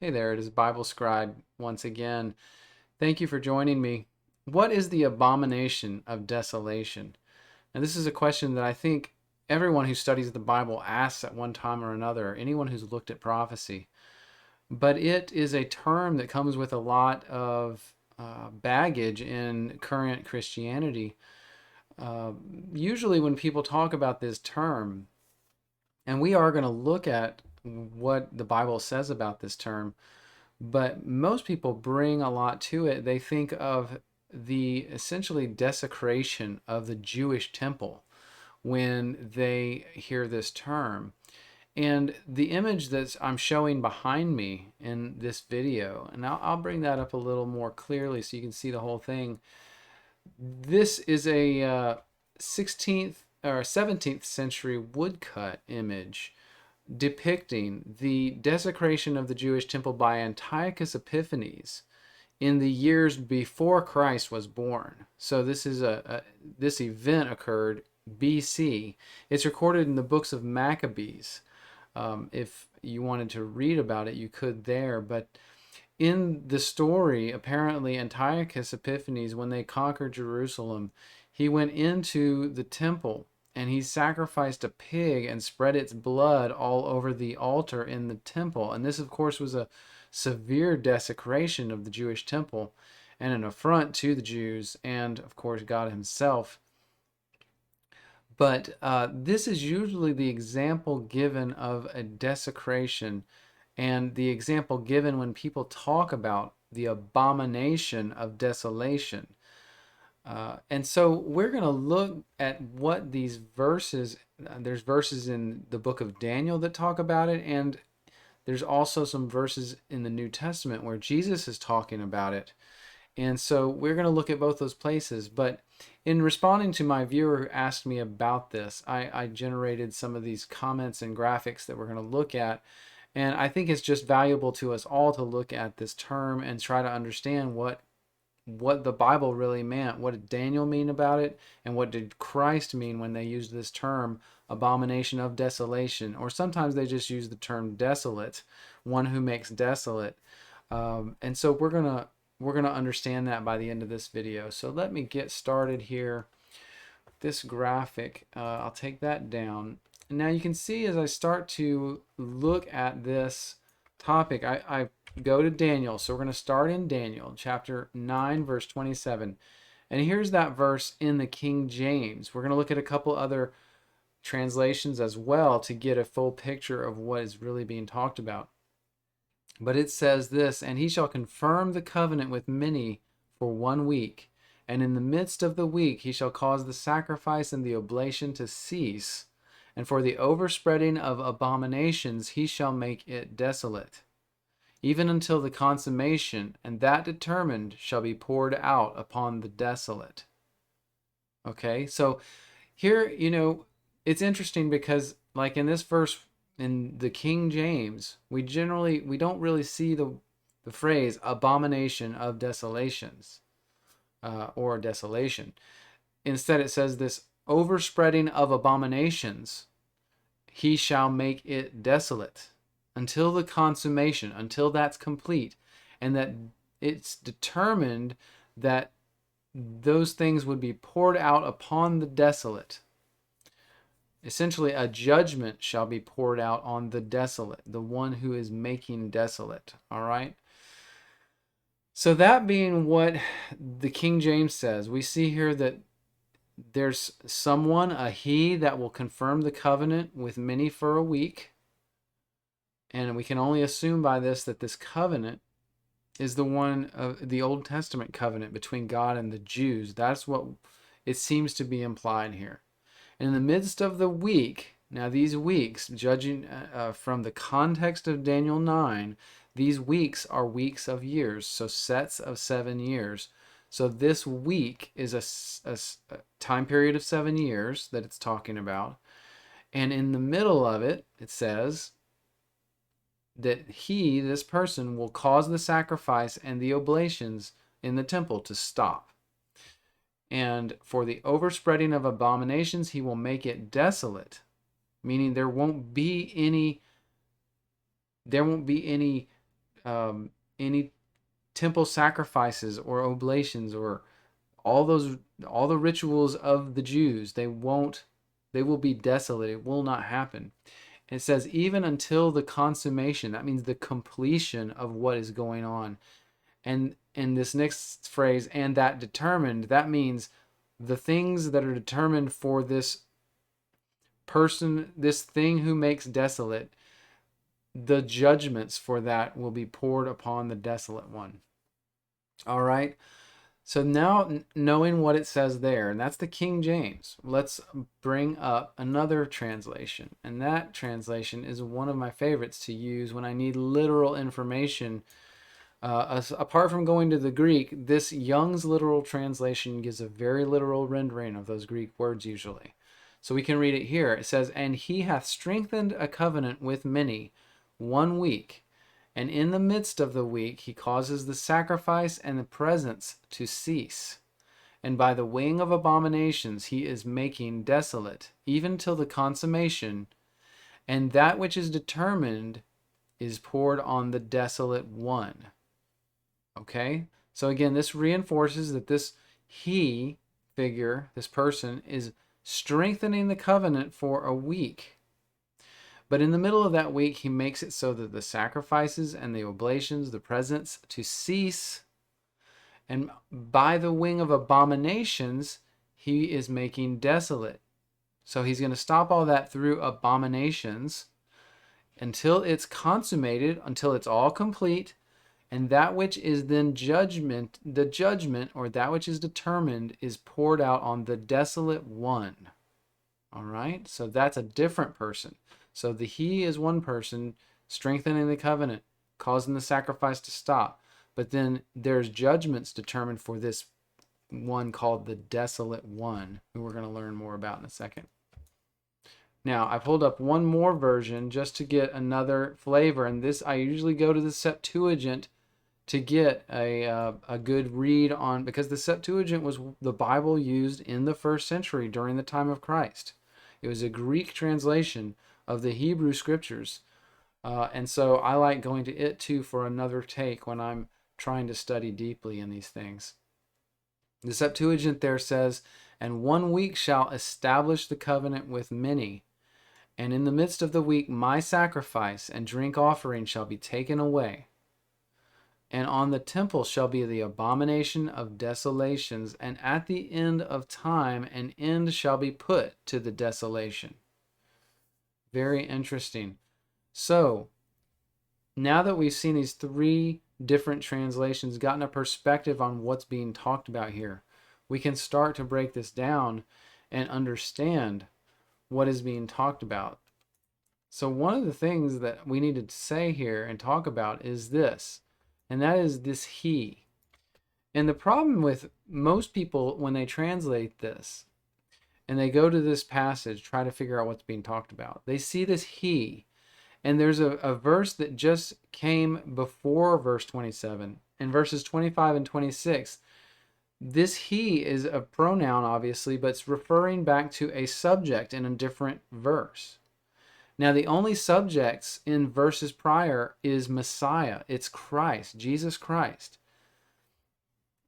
Hey there, it is Bible Scribe once again. Thank you for joining me. What is the abomination of desolation? And this is a question that I think everyone who studies the Bible asks at one time or another, anyone who's looked at prophecy. But it is a term that comes with a lot of baggage in current Christianity. Uh, Usually, when people talk about this term, and we are going to look at what the Bible says about this term, but most people bring a lot to it. They think of the essentially desecration of the Jewish temple when they hear this term. And the image that I'm showing behind me in this video, and I'll bring that up a little more clearly so you can see the whole thing. This is a 16th or 17th century woodcut image depicting the desecration of the Jewish temple by Antiochus Epiphanes in the years before Christ was born. So this event occurred BC. It's recorded in the books of Maccabees. If you wanted to read about it, you could there. But in the story, apparently Antiochus Epiphanes, when they conquered Jerusalem, he went into the temple and he sacrificed a pig and spread its blood all over the altar in the temple. And this, of course, was a severe desecration of the Jewish temple and an affront to the Jews and, of course, God Himself. But this is usually the example given of a desecration and the example given when people talk about the abomination of desolation. And so we're going to look at what these verses, there's verses in the book of Daniel that talk about it, and there's also some verses in the New Testament where Jesus is talking about it. And so we're going to look at both those places. But in responding to my viewer who asked me about this, I generated some of these comments and graphics that we're going to look at. And I think it's just valuable to us all to look at this term and try to understand what the Bible really meant. What did Daniel mean about it? And what did Christ mean when they used this term, abomination of desolation? Or sometimes they just use the term desolate, one who makes desolate. And so we're gonna understand that by the end of this video. So let me get started here. This graphic, I'll take that down. And now you can see as I start to look at this topic, I go to Daniel. So we're going to start in Daniel chapter 9, verse 27. And here's that verse in the King James. We're going to look at a couple other translations as well to get a full picture of what is really being talked about. But it says this, and he shall confirm the covenant with many for 1 week. And in the midst of the week he shall cause the sacrifice and the oblation to cease. And for the overspreading of abominations he shall make it desolate, even until the consummation, and that determined shall be poured out upon the desolate. Okay, so here, it's interesting because, like in this verse in the King James, we don't really see the phrase abomination of desolations or desolation. Instead, it says this overspreading of abominations, he shall make it desolate until the consummation, until that's complete, and that it's determined that those things would be poured out upon the desolate. Essentially, a judgment shall be poured out on the desolate, the one who is making desolate. All right? So, that being what the King James says, we see here that there's someone, a he, that will confirm the covenant with many for a week. And we can only assume by this that this covenant is the one of the Old Testament covenant between God and the Jews. That's what it seems to be implied here. In the midst of the week, now these weeks, judging from the context of Daniel 9, these weeks are weeks of years, so sets of 7 years. So this week is a time period of 7 years that it's talking about. And in the middle of it, it says that this person, will cause the sacrifice and the oblations in the temple to stop. And for the overspreading of abominations, he will make it desolate, meaning there won't be any any temple sacrifices or oblations or all those all the rituals of the Jews. They will be desolate. It will not happen. And it says even until the consummation. That means the completion of what is going on. And in this next phrase, and that determined, that means the things that are determined for this person, this thing who makes desolate, the judgments for that will be poured upon the desolate one. All right. So now, knowing what it says there, and that's the King James, let's bring up another translation. And that translation is one of my favorites to use when I need literal information. Apart from going to the Greek, this Young's literal translation gives a very literal rendering of those Greek words usually. So we can read it here. It says, "And he hath strengthened a covenant with many 1 week. And in the midst of the week, he causes the sacrifice and the presents to cease. And by the wing of abominations, he is making desolate, even till the consummation. And that which is determined is poured on the desolate one." Okay? So again, this reinforces that this he figure, this person, is strengthening the covenant for a week. But in the middle of that week, he makes it so that the sacrifices and the oblations, the presents, to cease. And by the wing of abominations, he is making desolate. So he's going to stop all that through abominations until it's consummated, until it's all complete. And that which is then judgment, the judgment, or that which is determined, is poured out on the desolate one. All right? So that's a different person. So the he is one person strengthening the covenant, causing the sacrifice to stop. But then there's judgments determined for this one called the desolate one, who we're going to learn more about in a second. Now, I pulled up one more version just to get another flavor. And this, I usually go to the Septuagint to get a good read on, because the Septuagint was the Bible used in the first century during the time of Christ. It was a Greek translation of the Hebrew scriptures. And so I like going to it too for another take when I'm trying to study deeply in these things. The Septuagint there says, "And 1 week shall establish the covenant with many. And in the midst of the week my sacrifice and drink offering shall be taken away. And on the temple shall be the abomination of desolations, and at the end of time an end shall be put to the desolation." Very interesting. So, now that we've seen these three different translations, gotten a perspective on what's being talked about here, we can start to break this down and understand what is being talked about. So one of the things that we need to say here and talk about is this, and that is this he. And the problem with most people when they translate this and they go to this passage, try to figure out what's being talked about, they see this he. And there's a verse that just came before verse 27. In verses 25 and 26, this he is a pronoun, obviously, but it's referring back to a subject in a different verse. Now, the only subjects in verses prior is Messiah. It's Christ, Jesus Christ.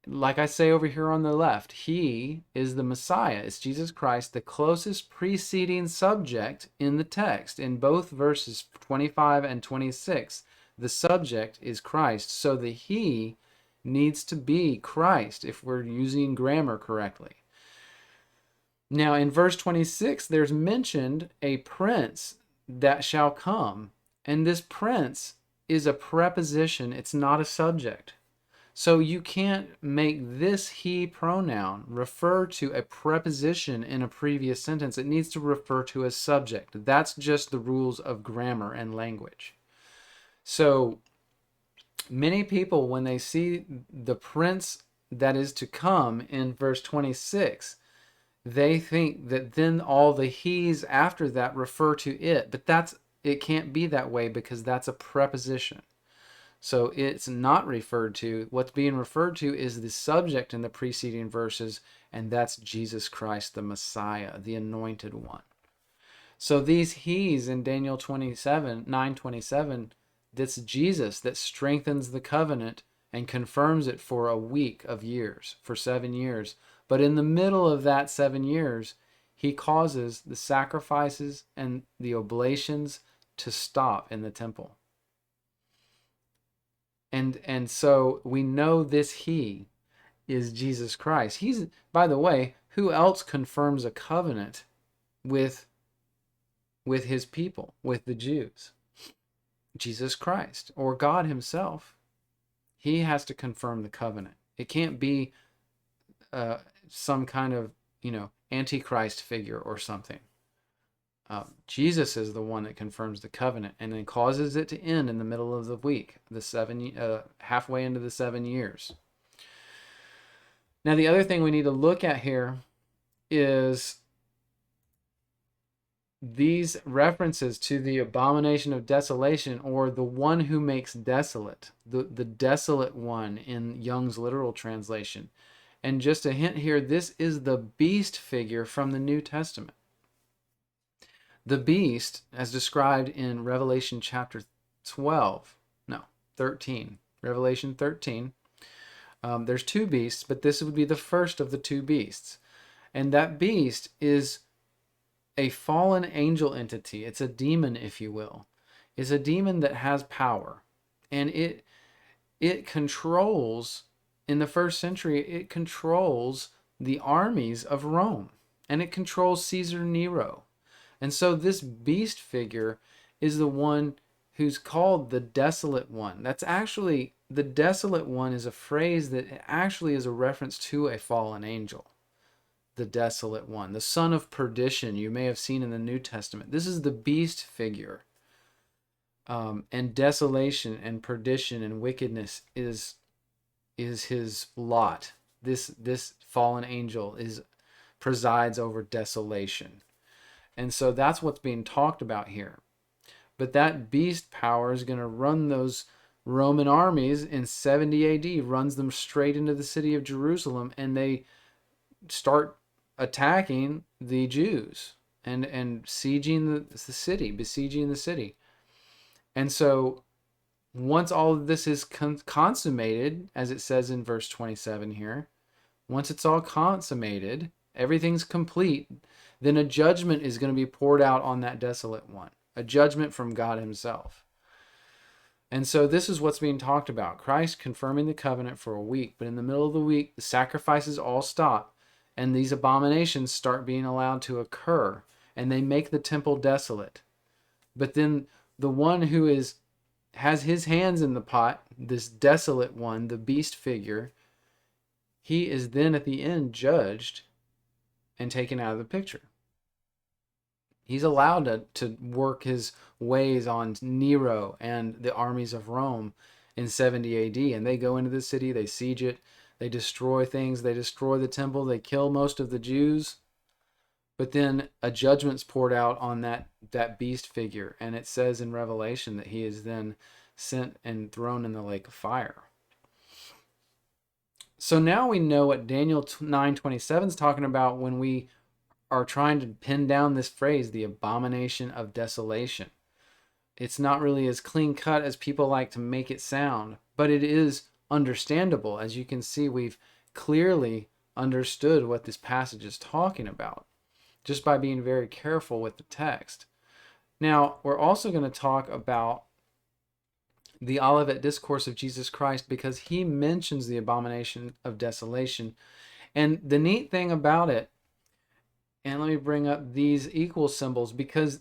Like I say over here on the left, he is the Messiah. It's Jesus Christ, the closest preceding subject in the text. In both verses 25 and 26, the subject is Christ. So the he needs to be Christ if we're using grammar correctly. Now, in verse 26, there's mentioned a prince that shall come. And this prince is a preposition. It's not a subject. So you can't make this he pronoun refer to a preposition in a previous sentence. It needs to refer to a subject. That's just the rules of grammar and language. So many people, when they see the prince that is to come in verse 26, they think that then all the he's after that refer to it. But it can't be that way because that's a preposition. So it's not referred to. What's being referred to is the subject in the preceding verses, and that's Jesus Christ, the Messiah, the anointed one. So these he's in Daniel 9:27, That's Jesus that strengthens the covenant and confirms it for a week of years, for 7 years. But in the middle of that 7 years, he causes the sacrifices and the oblations to stop in the temple. And so we know this he is Jesus Christ. He's, by the way, who else confirms a covenant with his people, with the Jews? Jesus Christ, or God himself. He has to confirm the covenant. It can't be some kind of, antichrist figure or something. Jesus is the one that confirms the covenant and then causes it to end in the middle of the week, halfway into the 7 years. Now, the other thing we need to look at here is these references to the abomination of desolation, or the one who makes desolate, the desolate one in Young's literal translation. And just a hint here, this is the beast figure from the New Testament. The beast, as described in Revelation chapter 13, Revelation 13. There's 2 beasts, but this would be the first of the 2 beasts. And that beast is a fallen angel entity. It's a demon, if you will. It's a demon that has power. And it controls, in the first century, it controls the armies of Rome. And it controls Caesar Nero. And so this beast figure is the one who's called the desolate one. That's actually, the desolate one is a phrase that actually is a reference to a fallen angel. The desolate one, the son of perdition, you may have seen in the New Testament. This is the beast figure. And desolation and perdition and wickedness is his lot. This fallen angel presides over desolation. And so that's what's being talked about here. But that beast power is going to run those Roman armies in 70 AD, runs them straight into the city of Jerusalem, and they start attacking the Jews and besieging the city. And so once all of this is consummated, as it says in verse 27 here, once it's all consummated, everything's complete, then a judgment is going to be poured out on that desolate one, a judgment from God himself. And so this is what's being talked about. Christ confirming the covenant for a week, but in the middle of the week, the sacrifices all stop, and these abominations start being allowed to occur, and they make the temple desolate. But then the one who has his hands in the pot, this desolate one, the beast figure, he is then at the end judged and taken out of the picture. He's allowed to work his ways on Nero and the armies of Rome in 70 AD. And they go into the city, they siege it, they destroy things, they destroy the temple, they kill most of the Jews. But then a judgment's poured out on that beast figure. And it says in Revelation that he is then sent and thrown in the lake of fire. So now we know what Daniel 9:27 is talking about when we are trying to pin down this phrase, the abomination of desolation. It's not really as clean cut as people like to make it sound, but it is understandable. As you can see, we've clearly understood what this passage is talking about just by being very careful with the text. Now, we're also going to talk about the Olivet Discourse of Jesus Christ because he mentions the abomination of desolation. And the neat thing about it, and let me bring up these equal symbols because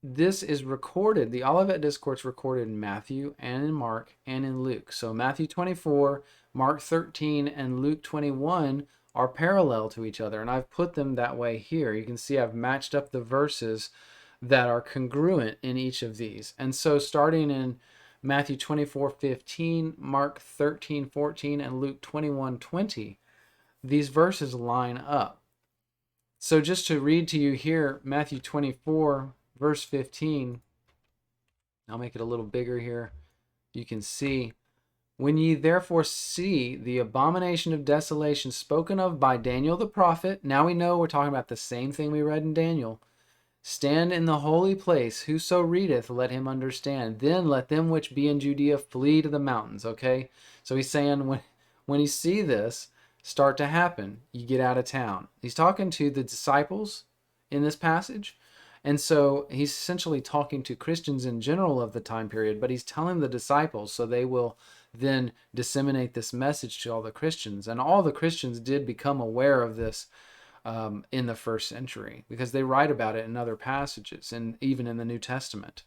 this is recorded, the Olivet Discourse recorded in Matthew and in Mark and in Luke. So Matthew 24, Mark 13, and Luke 21 are parallel to each other. And I've put them that way here. You can see I've matched up the verses that are congruent in each of these. And so starting in Matthew 24:15, Mark 13:14, and Luke 21:20, these verses line up. So just to read to you here, Matthew 24, verse 15, I'll make it a little bigger here. You can see, when ye therefore see the abomination of desolation spoken of by Daniel the prophet, now we know we're talking about the same thing we read in Daniel, Stand in the holy place. Whoso readeth, let him understand. Then let them which be in Judea flee to the mountains. Okay? So he's saying when you see this start to happen, you get out of town. He's talking to the disciples in this passage. And so he's essentially talking to Christians in general of the time period, but he's telling the disciples so they will then disseminate this message to all the Christians. And all the Christians did become aware of this in the first century because they write about it in other passages and even in the New Testament.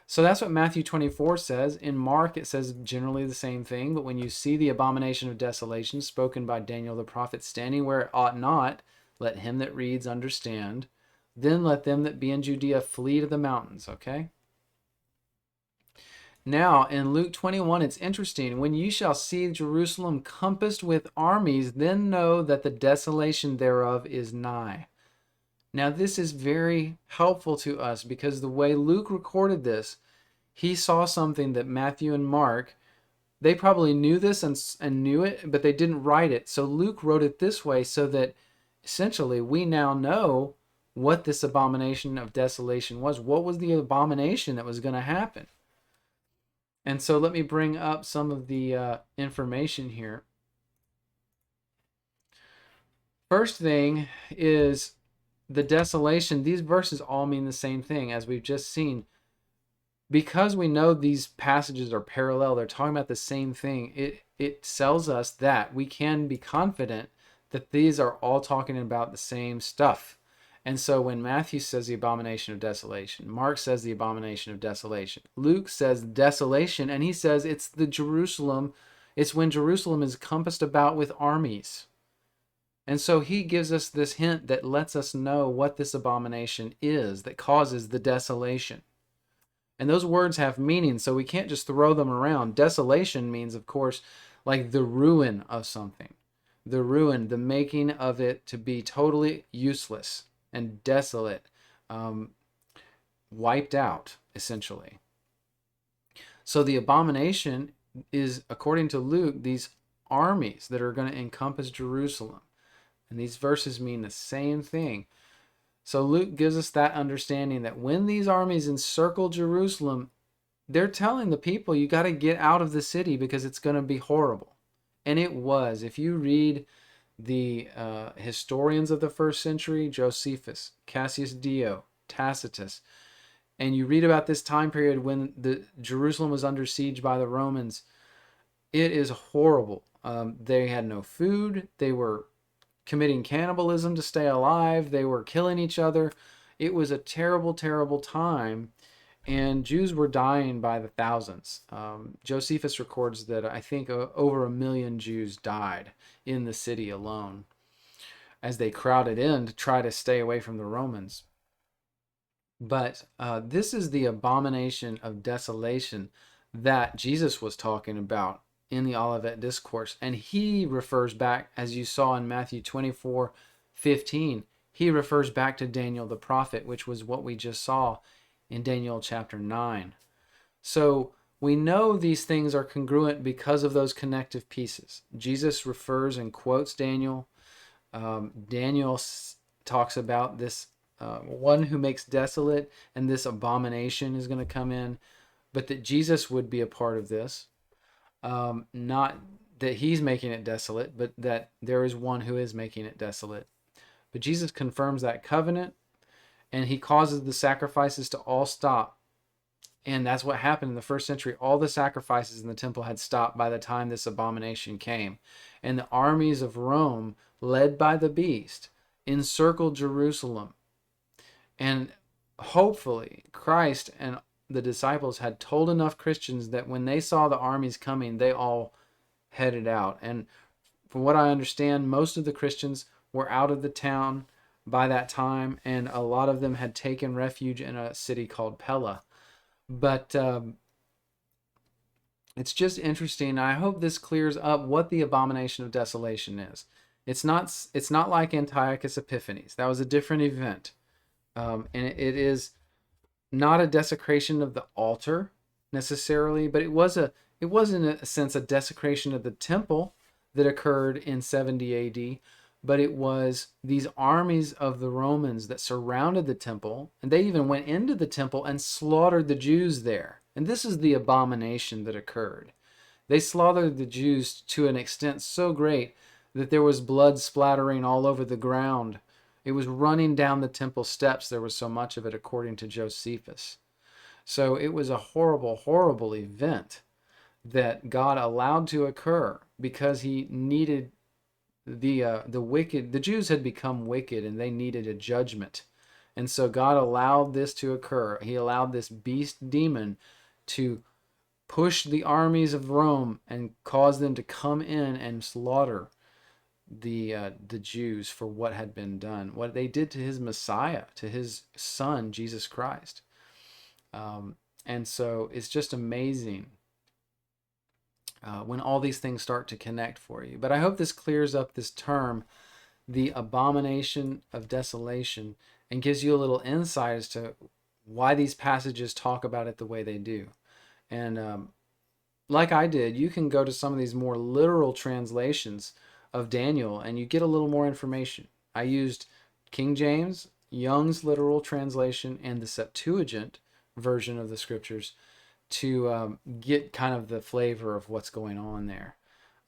So that's what Matthew 24 says. In Mark, it says generally the same thing, but when you see the abomination of desolation spoken by Daniel the prophet standing where it ought not, let him that reads understand. Then let them that be in Judea flee to the mountains, okay? Now, in Luke 21, it's interesting. When you shall see Jerusalem compassed with armies, then know that the desolation thereof is nigh. Now, this is very helpful to us because the way Luke recorded this, he saw something that Matthew and Mark, they probably knew this and knew it, but they didn't write it. So Luke wrote it this way so that essentially we now know what this abomination of desolation was. What was the abomination that was going to happen? And so let me bring up some of the information here. First thing is the desolation. These verses all mean the same thing as we've just seen. Because we know these passages are parallel, they're talking about the same thing, it tells us that we can be confident that these are all talking about the same stuff. And so when Matthew says the abomination of desolation, Mark says the abomination of desolation, Luke says desolation, and he says it's the Jerusalem, it's when Jerusalem is compassed about with armies. And so he gives us this hint that lets us know what this abomination is that causes the desolation. And those words have meaning, so we can't just throw them around. Desolation means, of course, like the ruin of something. The ruin, the making of it to be totally useless and desolate, wiped out, essentially. So the abomination is, according to Luke, these armies that are going to encompass Jerusalem. And these verses mean the same thing. So Luke gives us that understanding that when these armies encircle Jerusalem, they're telling the people, you got to get out of the city because it's going to be horrible. And it was. If you read the historians of the first century, Josephus, Cassius Dio, Tacitus, and you read about this time period when Jerusalem was under siege by the Romans, it is horrible. They had no food. They were committing cannibalism to stay alive. They were killing each other. It was a terrible, terrible time. And Jews were dying by the thousands. Josephus records that I think over 1 million Jews died in the city alone as they crowded in to try to stay away from the Romans. But this is the abomination of desolation that Jesus was talking about in the Olivet Discourse. And he refers back, as you saw in Matthew 24:15, he refers back to Daniel the prophet, which was what we just saw in Daniel chapter 9. So we know these things are congruent because of those connective pieces. Jesus refers and quotes Daniel. Daniel talks about this one who makes desolate, and this abomination is going to come in, but that Jesus would be a part of this. Not that he's making it desolate, but that there is one who is making it desolate. But Jesus confirms that covenant, and he causes the sacrifices to all stop. And that's what happened in the first century. All the sacrifices in the temple had stopped by the time this abomination came. And the armies of Rome, led by the beast, encircled Jerusalem. And hopefully, Christ and the disciples had told enough Christians that when they saw the armies coming, they all headed out. And from what I understand, most of the Christians were out of the town by that time, and a lot of them had taken refuge in a city called Pella. But it's just interesting. I hope this clears up what the abomination of desolation is. It's not like Antiochus Epiphanes. That was a different event. And it is not a desecration of the altar necessarily, but it was in a sense a desecration of the temple that occurred in 70 AD. but it was these armies of the Romans that surrounded the temple, and they even went into the temple and slaughtered the Jews there. And this is the abomination that occurred. They slaughtered the Jews to an extent so great that there was blood splattering all over the ground. It was running down the temple steps. There was so much of it, according to Josephus. So it was a horrible, horrible event that God allowed to occur because he needed the wicked. The Jews had become wicked and they needed a judgment. And so God allowed this to occur. He allowed this beast demon to push the armies of Rome and cause them to come in and slaughter the Jews for what had been done, what they did to his Messiah, to his son, Jesus Christ. And so it's just amazing when all these things start to connect for you. But I hope this clears up this term, the abomination of desolation, and gives you a little insight as to why these passages talk about it the way they do. And like I did, you can go to some of these more literal translations of Daniel and you get a little more information. I used King James, Young's literal translation, and the Septuagint version of the scriptures to get kind of the flavor of what's going on there.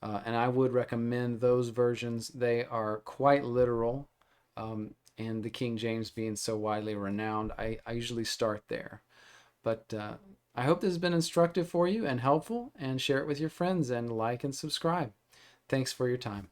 And I would recommend those versions. They are quite literal, and the King James being so widely renowned, I usually start there. But I hope this has been instructive for you and helpful, and share it with your friends and like and subscribe. Thanks for your time.